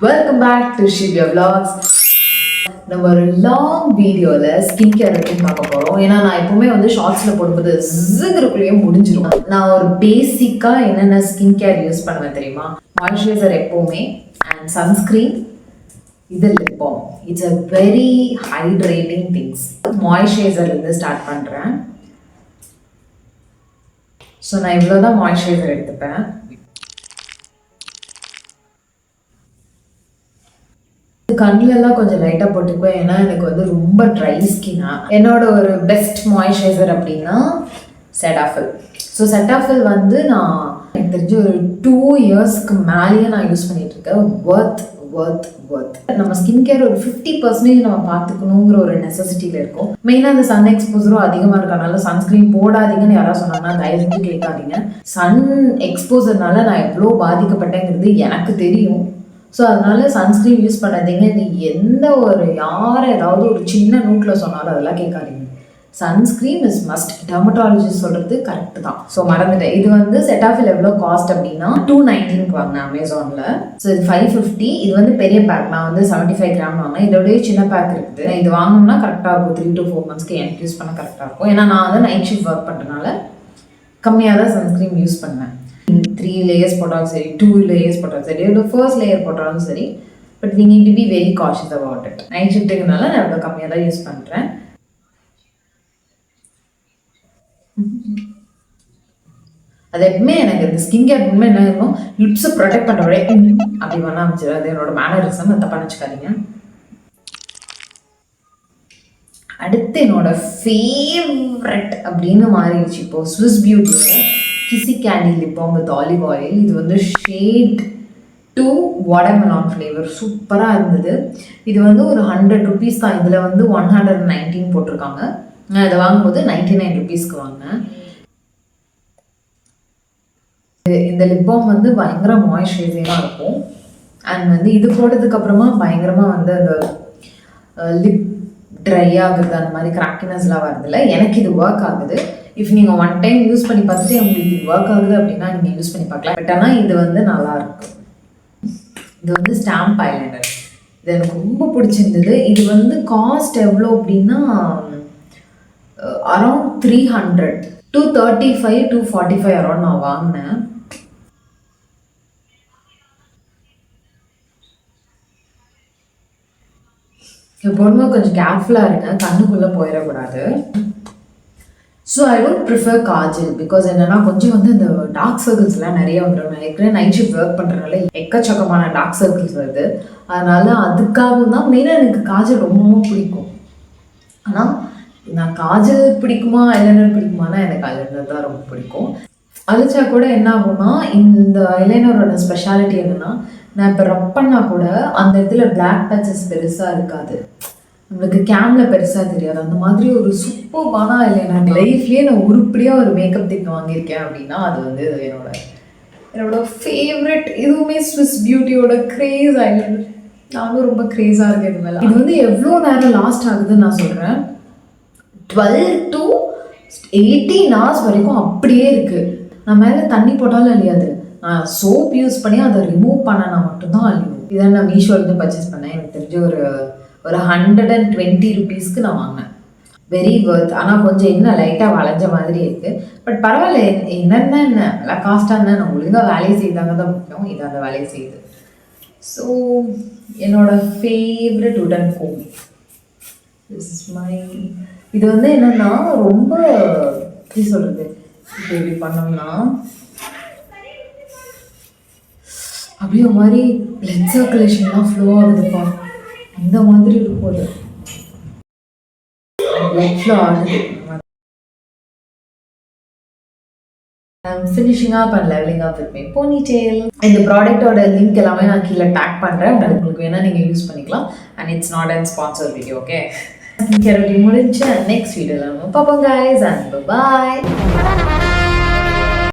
Welcome back to Shivya Vlogs. நம்ம ஒரு long வீடியோவில் ஸ்கின் கேர் அப்படின்னு பார்க்க போகிறோம். ஏன்னா நான் எப்பவுமே வந்து ஷார்ட்ஸில் போடும்போது ஜிங்குக்குள்ளேயே முடிஞ்சிடும். நான் ஒரு பேசிக்காக என்னென்ன ஸ்கின் கேர் யூஸ் பண்ணுவேன் தெரியுமா? மாய்ஸ்சரைசர் எப்போவுமே அண்ட் சன்ஸ்க்ரீன். இது lip balm. It's a very hydrating things. மாய்ஸ்சரைசர்லேருந்து ஸ்டார்ட் பண்ணுறேன். ஸோ நான் இவ்வளோ தான் மாய்ஸ்சரைசர் எடுத்துப்பேன். கண்ணிலெல்லாம் கொஞ்சம் லைட்டாக போட்டுக்குவேன். ஏன்னா எனக்கு வந்து ரொம்ப ட்ரை ஸ்கின்னா. என்னோட ஒரு பெஸ்ட் மாய்ஸ்சரைசர் அப்படின்னா செட்டாஃபில். ஸோ செட்டாஃபில் வந்து நான் எனக்கு தெரிஞ்ச ஒரு 2 இயர்ஸ்க்கு மேலேயே நான் யூஸ் பண்ணிட்டு இருக்கேன். ஒர்த் நம்ம ஸ்கின் கேர் ஒரு 50% நம்ம பார்த்துக்கணுங்கிற ஒரு நெசசிட்டியில் இருக்கும். மெயினாக அந்த சன் எக்ஸ்போசரும் அதிகமாக இருக்கனால சன்ஸ்கிரீன் போடாதீங்கன்னு யாராவது சொன்னாங்கன்னா தயவு செஞ்சு கேட்காதீங்க. சன் எக்ஸ்போசர்னால நான் எவ்வளோ பாதிக்கப்பட்டேங்கிறது எனக்கு தெரியும். ஸோ அதனால சன்ஸ்க்ரீன் யூஸ் பண்ணாதீங்க. நீ எந்த ஒரு யார் ஏதாவது ஒரு சின்ன நோட்டில் சொன்னாலும் அதெல்லாம் கேட்காதீங்க. Sunscreen is must. டெர்மட்டாலஜிஸ்ட் சொல்கிறது கரெக்டு தான். ஸோ மறந்துட்டேன். இது வந்து செட்டாஃபில் எவ்வளோ காஸ்ட் அப்படின்னா 219 வாங்கினேன் அமேசானில். ஸோ இது 550. இது வந்து பெரிய பேக். நான் வந்து 75 கிராம் வாங்கினேன். இதோடய சின்ன பேக் இருக்குது. இது வாங்கினோம்னா கரெக்டாக இருக்கும். 3 to 4 months எனக்கு யூஸ் பண்ண கரெக்டாக இருக்கும். ஏன்னா நான் வந்து நைட் ஷிஃப்ட் ஒர்க் பண்ணுறதுனால கம்மியாக தான் சன்ஸ்க்ரீன் யூஸ் பண்ணேன். 3 layers போட்டாலும் சரி, 2 layers போட்டாலும் சரி, இல்லை ஃபர்ஸ்ட் லேயர் போட்டாலும் சரி. But we need to be very cautious about it. Night ஷிஃப்ட்டுங்கனால நான் இவ்வளோ கம்மியாக தான் யூஸ் பண்ணுறேன். அது எப்பவுமே எனக்கு இந்த ஸ்கின் கேர் உண்மை என்ன இருக்கும், லிப்ஸை ப்ரொடெக்ட் பண்ணுற விட அப்படி பண்ண ஆரம்பிச்சிடும். அது என்னோட மேனரிசம். அதை தப்பாக நினச்சிக்காதீங்க. அடுத்து என்னோட ஃபேவரட் அப்படின்னு மாறிடுச்சு இப்போது ஸ்விஸ் பியூட்டியோட கிசி candy lip balm with olive oil. இது வந்து ஷேட் 2 வாட்டர்மெலான் ஃப்ளேவர். சூப்பராக இருந்தது. இது வந்து ஒரு 100 rupees தான். இதில் வந்து 119 போட்டிருக்காங்க. நான் இதை வாங்கும்போது 99 rupeesக்கு வாங்கினேன். இந்த லிப் பாம் வந்து பயங்கர மாய்ஸ்சரைசிங்காக இருக்கும். அண்ட் வந்து இது போட்டதுக்கப்புறமா பயங்கரமாக வந்து அந்த லிப் ட்ரை ஆகுது, அந்த மாதிரி கிராக்கினஸ்லாம் வருதில்ல. எனக்கு இது ஒர்க் ஆகுது. இஃப் நீங்கள் ஒன் டைம் யூஸ் பண்ணி பார்த்துட்டு உங்களுக்கு இது ஒர்க் ஆகுது அப்படின்னா நீங்கள் யூஸ் பண்ணி பார்க்கலாம். பட் ஆனால் இது வந்து நல்லாயிருக்கு. இது வந்து ஸ்டாம்ப் ஐலைனர். இது எனக்கு ரொம்ப பிடிச்சிருந்தது. இது வந்து காஸ்ட் எவ்வளோ அப்படின்னா அரௌண்ட் 300, 235, 245 அரௌண்ட் நான் வாங்கினேன். எப்போதுமே கொஞ்சம் கேர்ஃபுல்லாக இருக்கேன், கண்ணுக்குள்ளே போயிடக்கூடாது. So I would prefer Kajal. Because என்னென்னா கொஞ்சம் வந்து இந்த டார்க் சர்க்கிள்ஸ்லாம் நிறைய வந்துடும். நான் ஏற்கனவே நைட் ஷிஃப்ட் ஒர்க் பண்ணுறதுனால எக்கச்சக்கமான டார்க் சர்க்கிள்ஸ் வருது. அதனால் அதுக்காக தான் மெயினாக எனக்கு காஜல் ரொம்ப பிடிக்கும். ஆனால் நான் காஜல் பிடிக்குமா ஐலைனர் பிடிக்குமானா எனக்கு ஐலைனர் தான் ரொம்ப பிடிக்கும். அழிச்சா கூட என்ன ஆகும்னா, இந்த ஐலைனரோட ஸ்பெஷாலிட்டி என்னென்னா, நான் இப்போ ரப் பண்ணால் கூட அந்த இடத்துல பிளாக் பேச்சஸ் பெருசாக இருக்காது. நம்மளுக்கு கேமில் பெருசாக தெரியாது. அந்த மாதிரி ஒரு சூப்பர்பான ஐலைனர். லைஃப்லேயே நான் உருப்படியாக ஒரு மேக்கப் திங் வாங்கியிருக்கேன் அப்படின்னா அது வந்து என்னோட ஃபேவரட். இதுவுமே ஸ்விஸ் பியூட்டியோட கிரேஸ் ஐலைனர். நானும் ரொம்ப க்ரேஸாக இருக்கேன் இது மேலே. இது வந்து எவ்வளோ நேரம் லாஸ்ட் ஆகுதுன்னு நான் சொல்கிறேன். 12 to 18 hours வரைக்கும் அப்படியே இருக்குது. நான் மேலே தண்ணி போட்டாலும் அழியாது. நான் சோப் யூஸ் பண்ணி அதை ரிமூவ் பண்ணனா மட்டும்தான் அழியும். இதை நான் மீஷோலேருந்து பர்ச்சேஸ் பண்ணேன். எனக்கு தெரிஞ்ச ஒரு 120 rupeesக்கு நான் வாங்கினேன். Very worth. ஆனால் கொஞ்சம் இன்னும் லைட்டாக வளைஞ்ச மாதிரி இருக்குது. பட் பரவாயில்ல. என்னென்ன நல்லா காஸ்ட்டாக இருந்தால் நான் ஒழுங்காக வேலையை செய்தாங்க தான் முக்கியம். இது அந்த வேலையை செய்யுது. ஸோ என்னோட ஃபேவரட் உடன் கோம். This is my. இது வந்து என்னென்னா ரொம்ப எப்படி சொல்கிறது, இப்போ இப்படி பண்ணோம்னா அப்படியே ஒரு மாதிரி பிளட் சர்க்குலேஷன்லாம் ஃப்ளோ ஆகுதுப்பா. அந்த மாதிரி இருக்கும். அது பிளட் ஃப்ளோ ஆகுது. I'm finishing up and leveling up with my ponytail. இந்த ப்ராடக்டோட லிங்க் எல்லாமே நான் கீழே டேக் பண்ணுறேன். உங்களுக்கு வேணால் நீங்கள் யூஸ் பண்ணிக்கலாம். And it's not and sponsor video. Okay, கேரட்டி முடிஞ்சு நெக்ஸ்ட் வீடியோவில் நம்ம பார்ப்போம் guys, and bye.